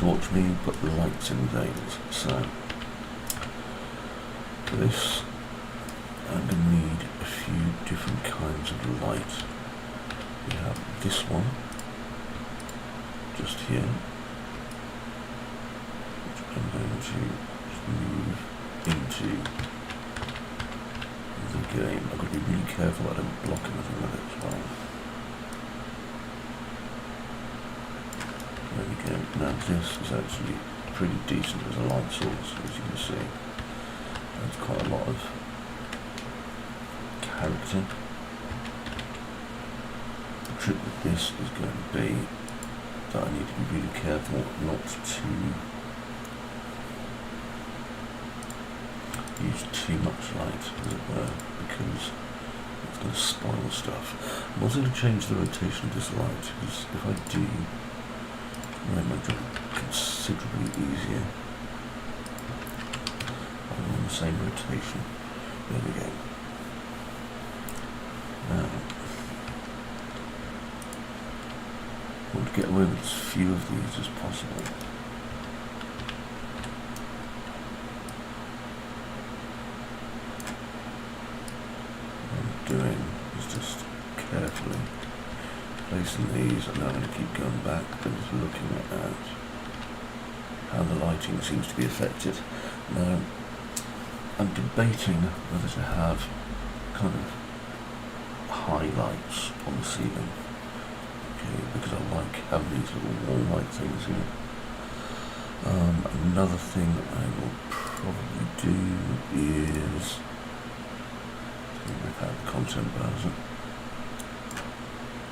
watch me put the lights in veins. So for this I'm going to need a few different kinds of light. We have this one just here, which I'm going to move into the game. I've got to be really careful I don't block anything with it as well. There we go. Now this is actually pretty decent as a light source, as you can see. There's quite a lot of character. The trick with this is going to be that I need to be really careful not to use too much light, as it were, because it's going to spoil stuff. I'm also going to change the rotation of this light, because if I do, I'll make my job considerably easier. I'm on the same rotation. There we go. Now, I want to get away with as few of these as possible. What I'm doing is just carefully placing these, and I'm going to keep going back, but just looking at how the lighting seems to be affected. Now, I'm debating whether to have kind of highlights on the ceiling, okay, because I like having these little wall light things here. Another thing I will probably do is without the content browser.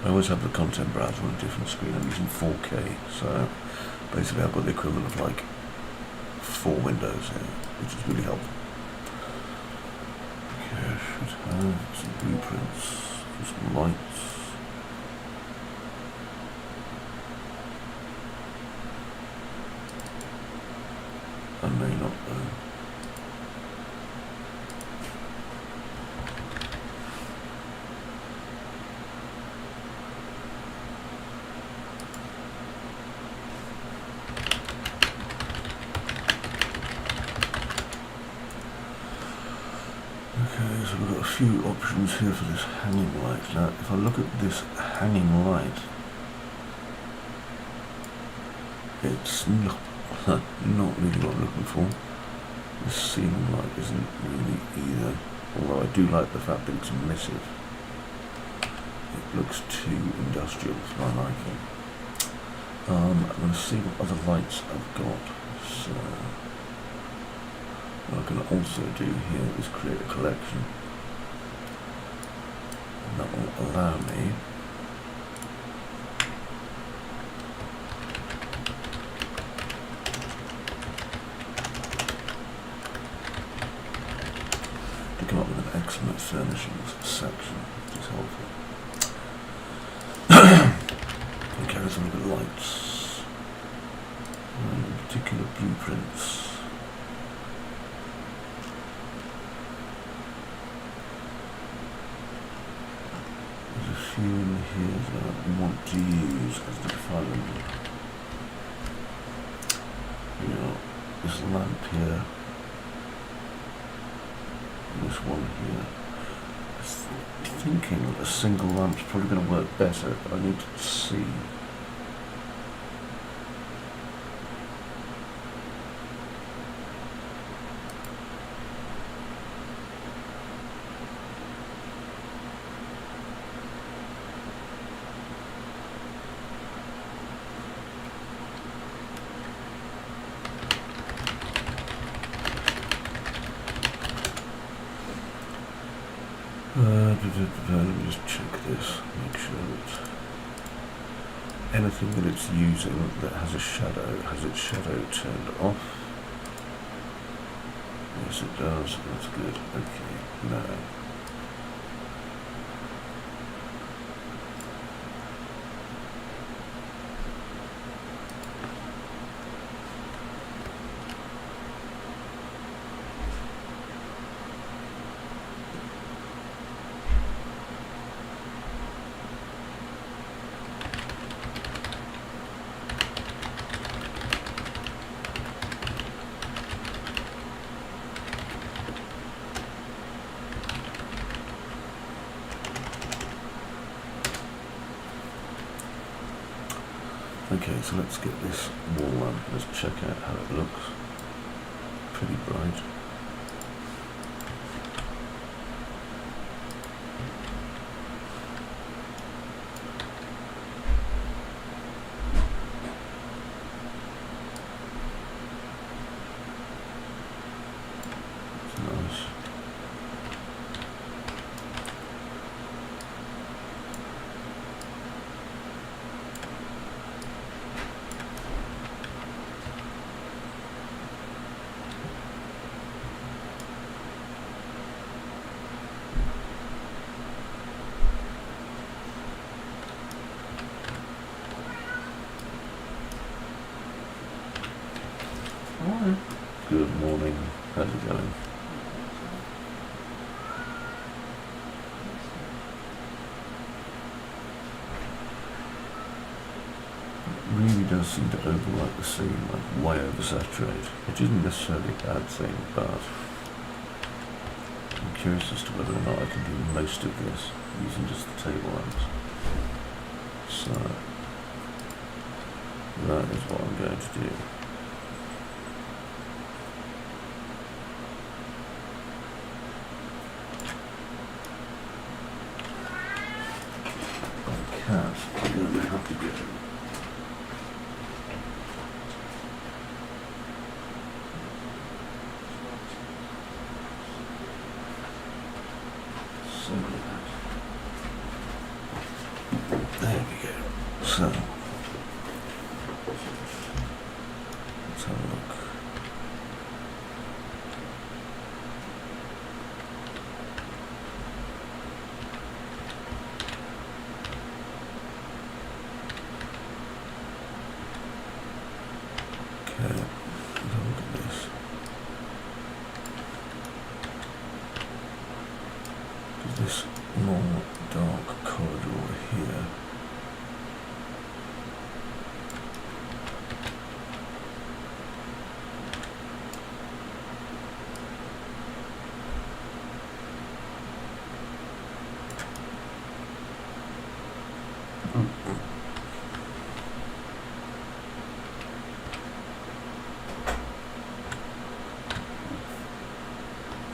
I always have the content browser on a different screen. I'm using 4K, so basically I've got the equivalent of like 4 windows here, which is really helpful. Okay, I should have some blueprints for some lights. I may not though. Okay, so we've got a few options here for this hanging light. Now, if I look at this hanging light, it's not really what I'm looking for. This ceiling light isn't really either, although I do like the fact that it's emissive. It looks too industrial for my liking. I'm going to see what other lights I've got. So what I can also do here is create a collection, and that will allow me to come up with an excellent furnishings section, which is helpful. Okay, let's look at lights, and in particular blueprints. In here that I want to use as the defilement. You know, this lamp here, and this one here. I was thinking that a single lamp's probably going to work better, but I need to see. Let me just check this, make sure that anything that it's using that has a shadow has its shadow turned off. Yes, it does. That's good. Okay, now Okay, so let's get this wall lamp. Let's check out how it looks. Pretty bright. It's nice. Good morning. How's it going? It really does seem to overwrite the scene, like way oversaturate, which isn't necessarily a bad thing, but I'm curious as to whether or not I can do most of this using just the table lamps. So that is what I'm going to do. I'm going to have to get him. So there we go. So let's have a look. Okay, let's have a look at this. Does this long dark corridor here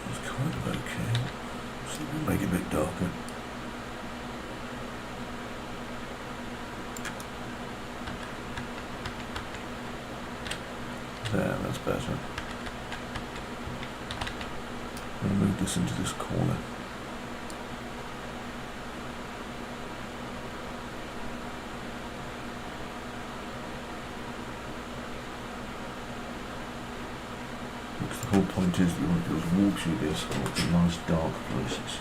it's kind of okay. So we'll make it a bit darker. There, that's better. I'm going to move this into this corner. Because the whole point is that you want to be able to walk through this and look at nice dark places.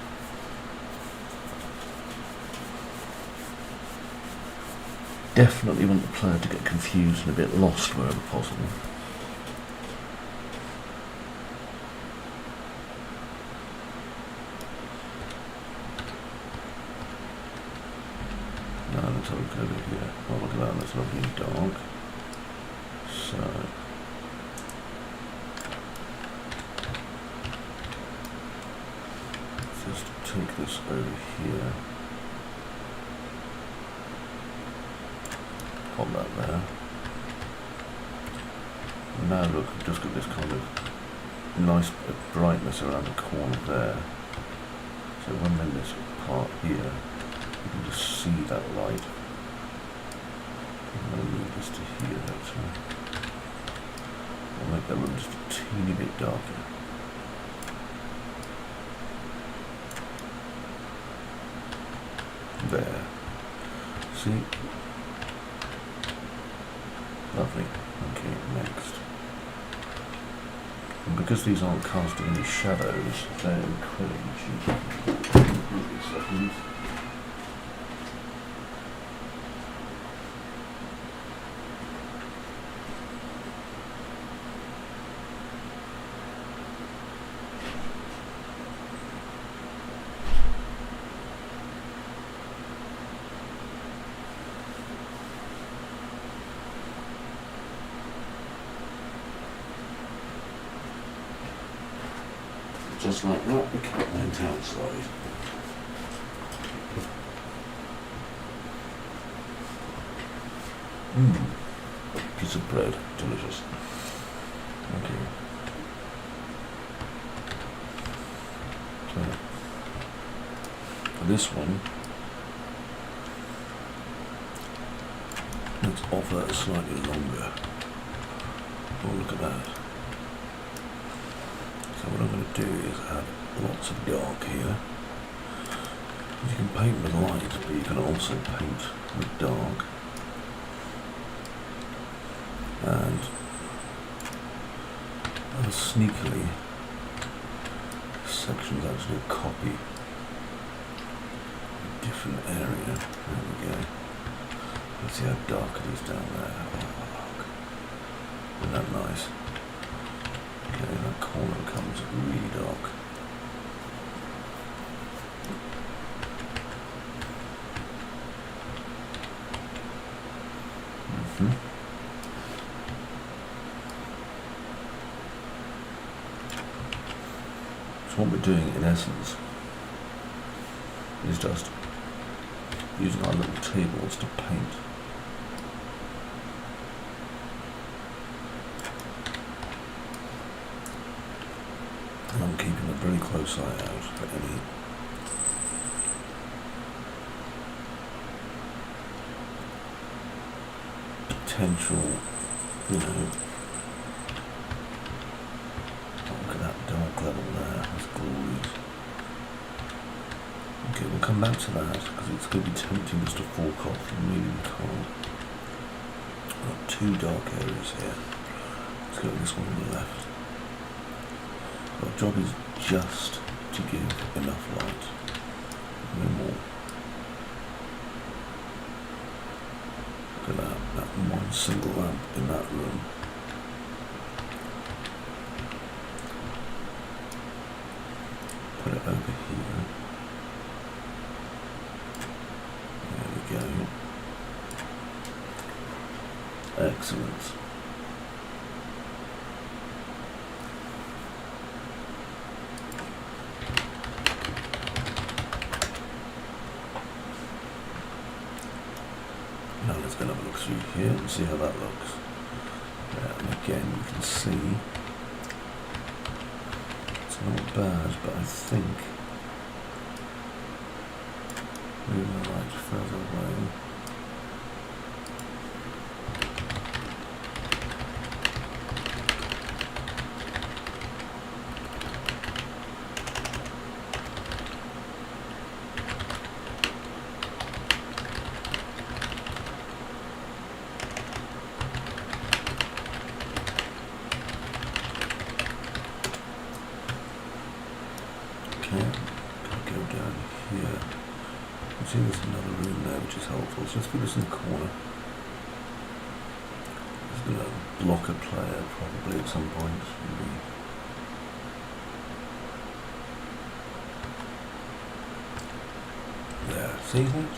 Definitely want the player to get confused and a bit lost wherever possible. Now let's have a look over here. Oh, look at that, that's lovely and dark. So let's just take this over here. Pop that there. Now look, I've just got this kind of nice bit of brightness around the corner there. So when I'm in this part here, you can just see that light. I'm going to move this to here actually. I'll make that room just a teeny bit darker. There. See? Lovely. Okay, next. And because these aren't casting any shadows, they're incredibly cheap. Seconds. Just like that, the cat went outside. piece of bread. Delicious. Okay. So, for this one, let's offer slightly longer. Oh, look at that. So what I'm going to do is add lots of dark here. You can paint with light, but you can also paint with dark. And sneakily, this section is actually a copy of a different area. There we go. Let's see how dark it is down there. Oh, look. Isn't that nice? Okay, that corner becomes really dark. So what we're doing in essence is just using our little tables to paint. And I'm keeping a very close eye out for any potential, you know, look at that dark level there, that's glorious. Okay, we'll come back to that because it's going to be tempting us to fork off and really we can't. I've got two dark areas here. Let's go with this one on the left. Our job is just to give enough light, no more. Look at that one single lamp in that room. Put it over here. There we go. Excellent. Now let's go and have a look through here and see how that looks. And again you can see it's not bad, but I think moving the light further away. Go down here. You see there's another room there which is helpful, so let's put this in the corner. There's going to block a player probably at some point. Maybe. There, see that?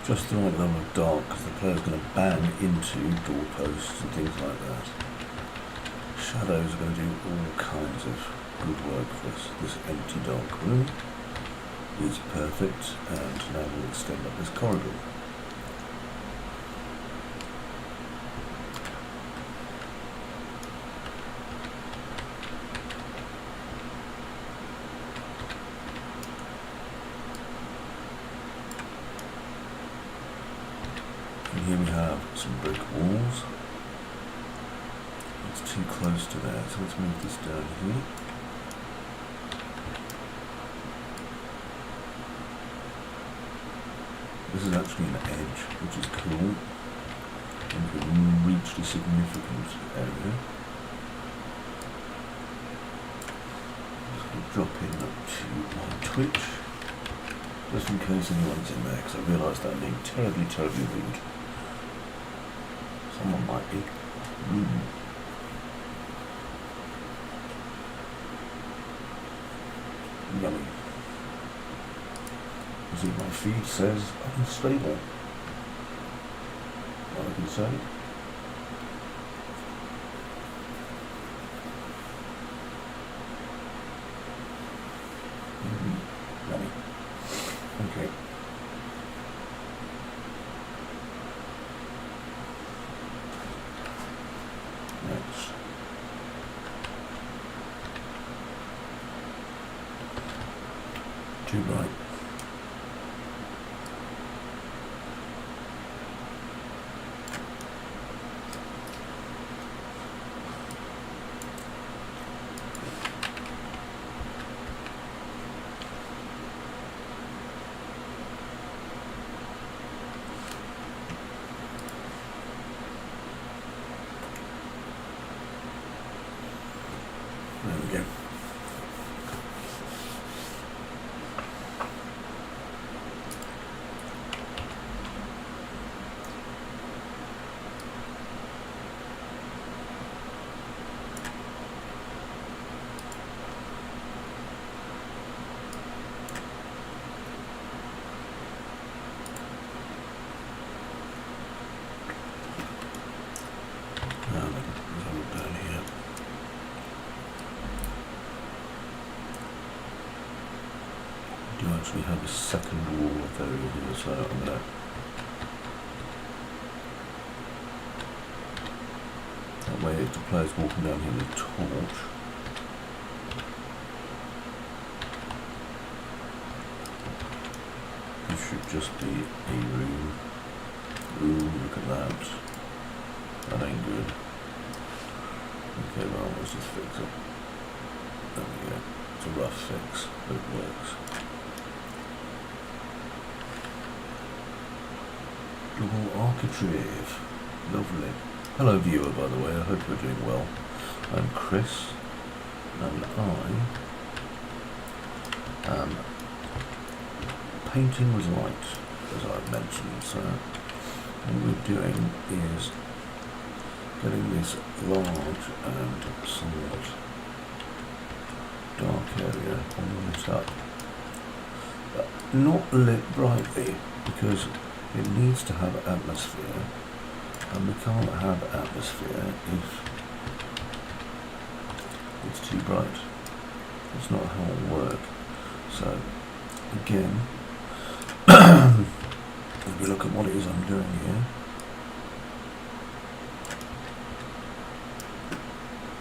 Just the right level of dark because the player's going to bang into doorposts and things like that. Shadows are going to do all kinds of good work for us. This empty dark room is perfect, and now we'll extend up this corridor. And here we have some brick walls. It's too close to there, so let's move this down here. This is actually an edge, which is cool. And we've reached a significant area. Just going to drop in up to my Twitch, just in case anyone's in there, because I realise that I'm being terribly, terribly rude. Someone might be. Yummy. As my feed says, unstable. What I can say. Yummy. Okay. Too bright. There we go. Down here. Do actually have a second wall of area here, so I'm going to. That way, if the player's walking down here with a torch, there should just be a room. Ooh, look at that. That ain't good. Okay, well, let's just fix it. There we go. It's a rough fix, but it works. Double architrave. Lovely. Hello viewer, by the way, I hope you're doing well. I'm Chris, and I am painting with light, as I've mentioned. So what we're doing is getting this large and somewhat dark area all lit up, but not lit brightly, because it needs to have atmosphere, and we can't have atmosphere if it's too bright. It's not how it'll work. So again, if we look at what it is I'm doing here,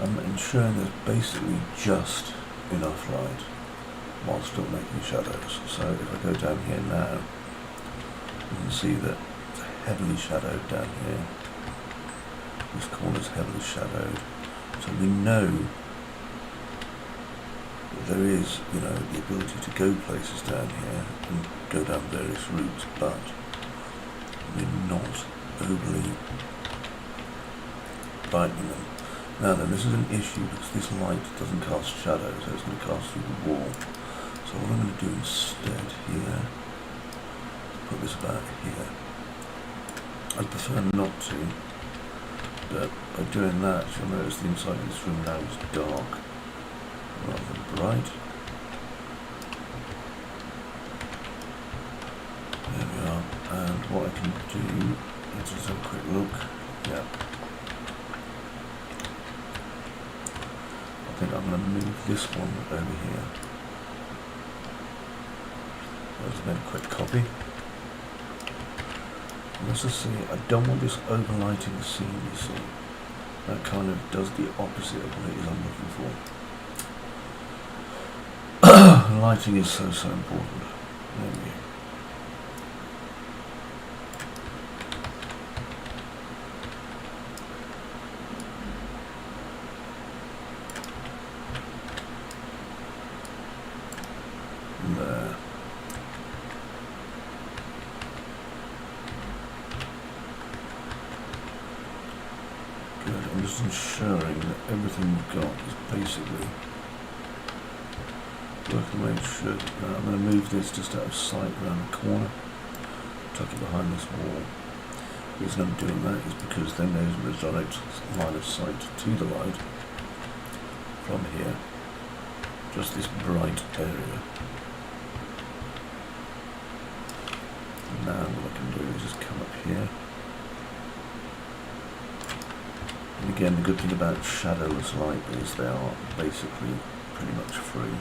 I'm ensuring there's basically just enough light while still making shadows. So if I go down here now, you can see that it's heavily shadowed down here. This corner's heavily shadowed. So we know that there is, you know, the ability to go places down here and go down various routes, but we're not overly brightening them. Now then, this is an issue because this light doesn't cast shadows, so it's going to cast through the wall. So what I'm going to do instead here, put this about here. I prefer not to, but by doing that, you'll notice the inside of this room now is dark rather than bright. There we are, and what I can do, let's just have a quick look. Yeah. I think I'm going to move this one over here. I'll just make a quick copy. Let's just see, I don't want this overlighting the scene, you see. That kind of does the opposite of what it is I'm looking for. Lighting is so important. There we go. There. Good. I'm just ensuring that everything we've got is basically working the way it should. Now I'm going to move this just out of sight around the corner, tuck it behind this wall. The reason I'm doing that is because then there's a direct line of sight to the light from here. Just this bright area. Now what I can do is just come up here. And again, the good thing about shadowless light is they are basically pretty much free.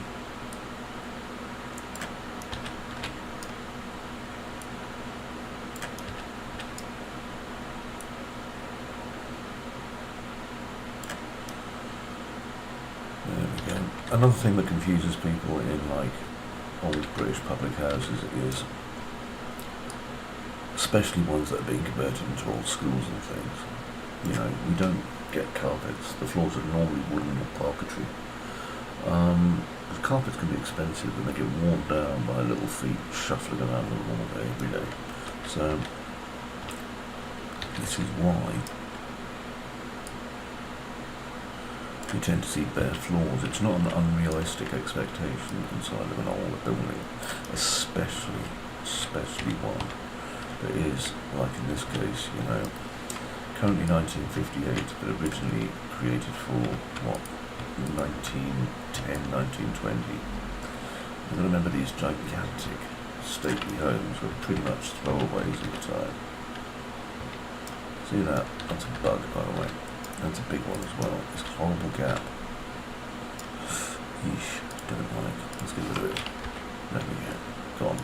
There we go. Another thing that confuses people in like old British public houses is, especially ones that are being converted into old schools and things. You know, we don't get carpets. The floors are normally wooden or parquetry. The carpets can be expensive and they get worn down by little feet shuffling around them all day, every day. So this is why we tend to see bare floors. It's not an unrealistic expectation inside of an older building, especially one that is, like in this case, you know, currently 1958, but originally created for, what, 1910, 1920. You've got to remember these gigantic stately homes were pretty much throwaways at the time. See that? That's a bug, by the way. That's a big one as well. This horrible gap. Yeesh, don't like. Let's get rid of it. There we go. Gone.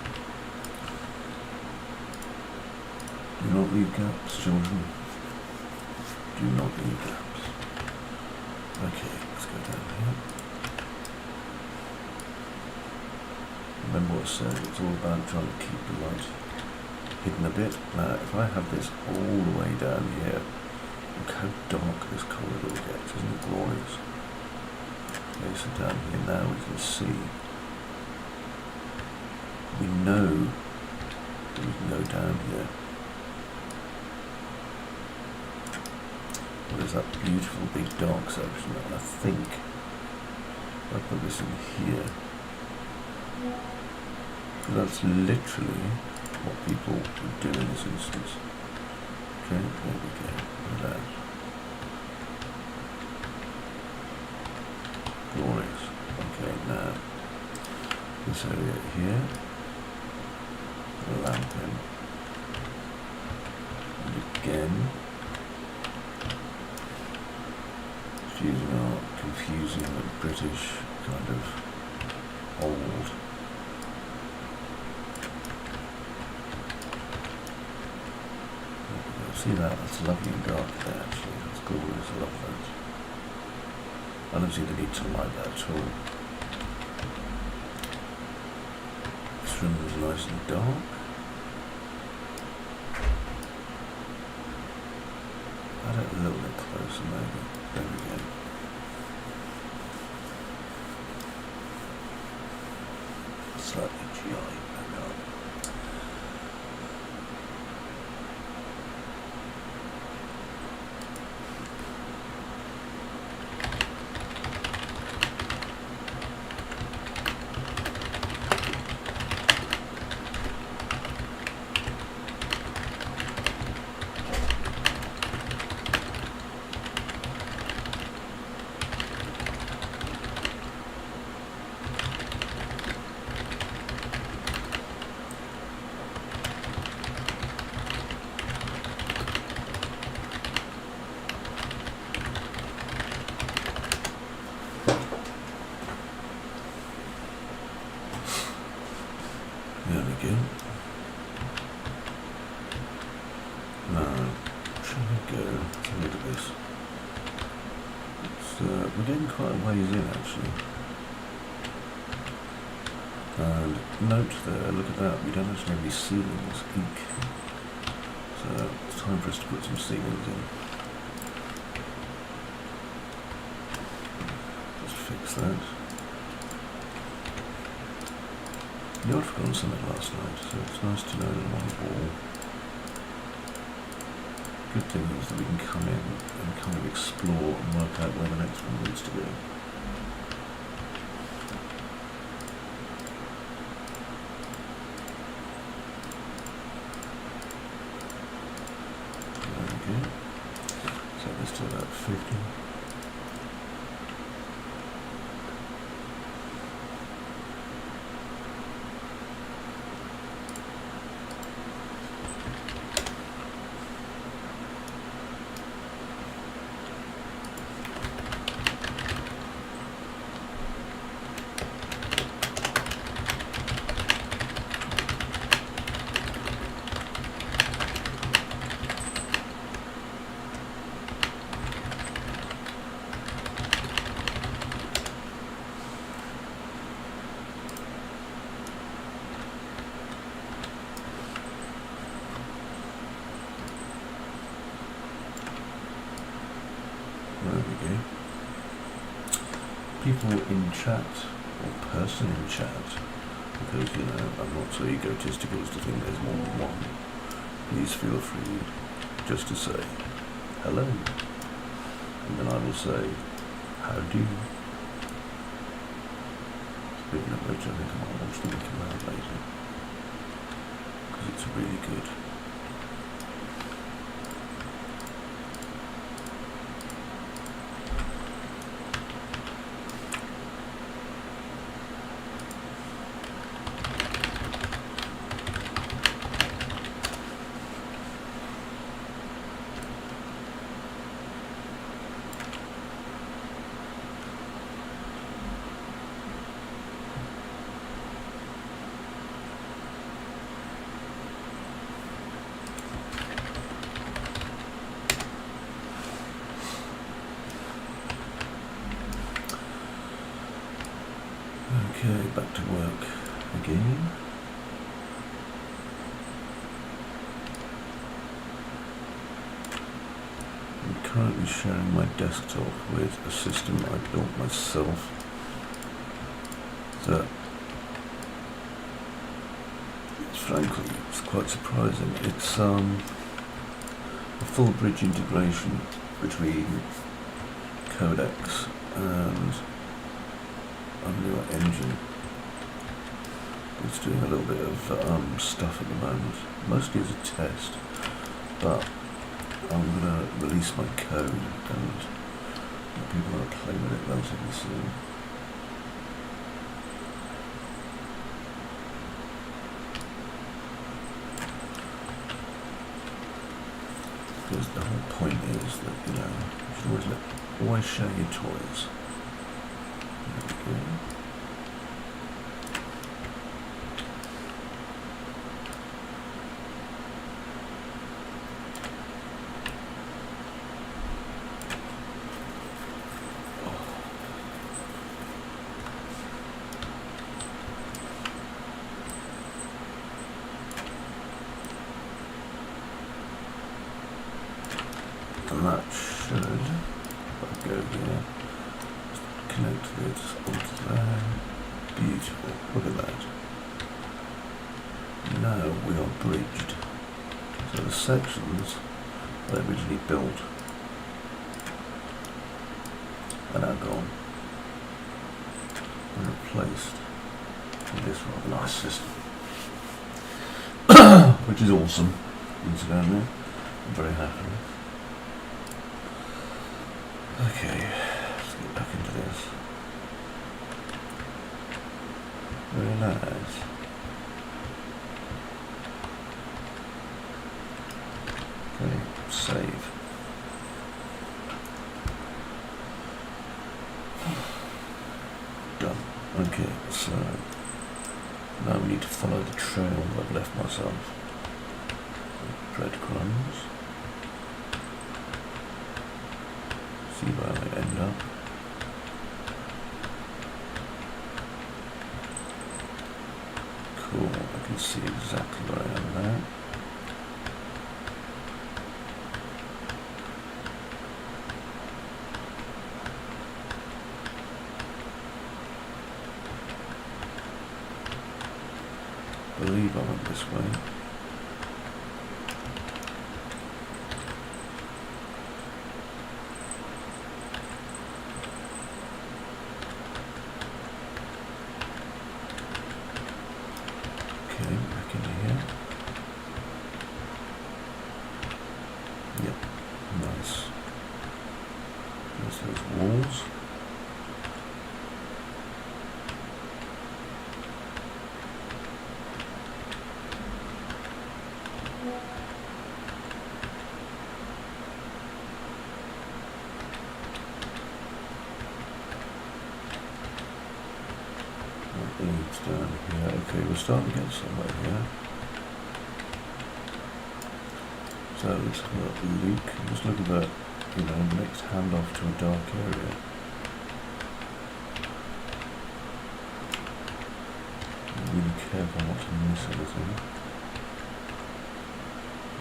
Do not leave gaps, children. Do not leave gaps. Okay, let's go down here. Remember what I said, it's all about trying to keep the light hidden a bit. Now, if I have this all the way down here, look how dark this corridor gets, isn't it glorious? Okay, so down here now we can see, we know that we can go down here. What is that beautiful big dark section? And I think if I put this in here, that's literally what people would do in this instance. Okay, there we go. Look at that. Glorious. Okay, now this area here, the lamp in, and again, just using our confusing British kind of old see that? That's lovely and dark there actually, that's glorious, I love that. I don't see the need to light that at all. This room is nice and dark. Add it a little bit closer maybe. There we go. Slightly GI, maybe not. There we go. Now, should we go? Look at this. We're getting quite a ways in actually. And note there, look at that, we don't actually have any ceilings. Eek. So it's time for us to put some ceilings in. Just fix that. You know, I'd forgotten something last night, so it's nice to know that I'm on the wall. Good thing is that we can come in and kind of explore and work out where the next one needs to go. There we go. Set this to about 50. There we go. People in chat, or person in chat, because, you know, I'm not so egotistical as to think there's more than one. Please feel free just to say hello, and then I will say how do you. Speaking of which, I think I might watch the Mickey Mouse later, because it's really good. Okay, back to work again. I'm currently sharing my desktop with a system I built myself that, frankly, it's quite surprising. It's a full bridge integration between codecs and Unreal Engine. It's doing a little bit of stuff at the moment, mostly as a test, but I'm going to release my code and people are going to play with it relatively soon. Because the whole point is that, you know, you should always share your toys. Okay. And that should, if I go here, connect this onto there. Beautiful. Look at that. Now we are bridged. So the sections that I originally built are now gone and replaced with this rather nice system. Which is awesome, incidentally. I'm very happy with. Okay, let's get back into this. Very nice. Okay, save. Done. Okay, so now we need to follow the trail that I've left myself. Breadcrumbs. See where I end up. Cool, I can see exactly where I am now. I believe I went this way. Down here. Okay, we're starting to get somewhere here. So let's have a look. Just look at that, you know, the next handoff to a dark area. I'm really careful not to miss anything.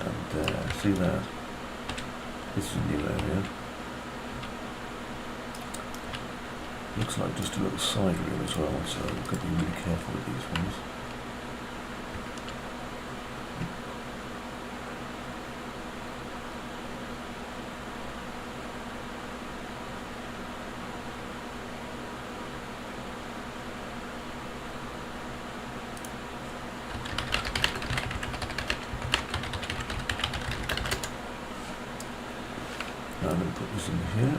And there, see that? This is a new area. Looks like just a little side room as well, so we've got to be really careful with these ones. Now I'm going to put this in here.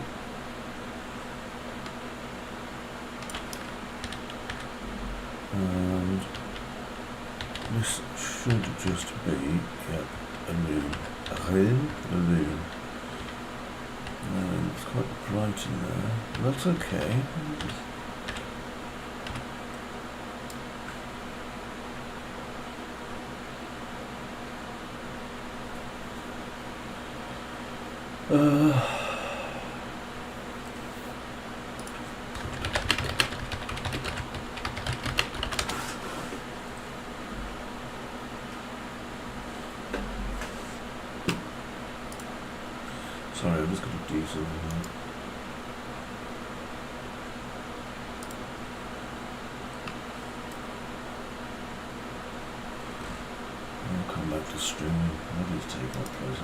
And this should just be, yep, a room. A room. And it's quite bright in there. That's okay. Sorry, I'm just going to do something. I'll come back to streaming. I'll just take that place out.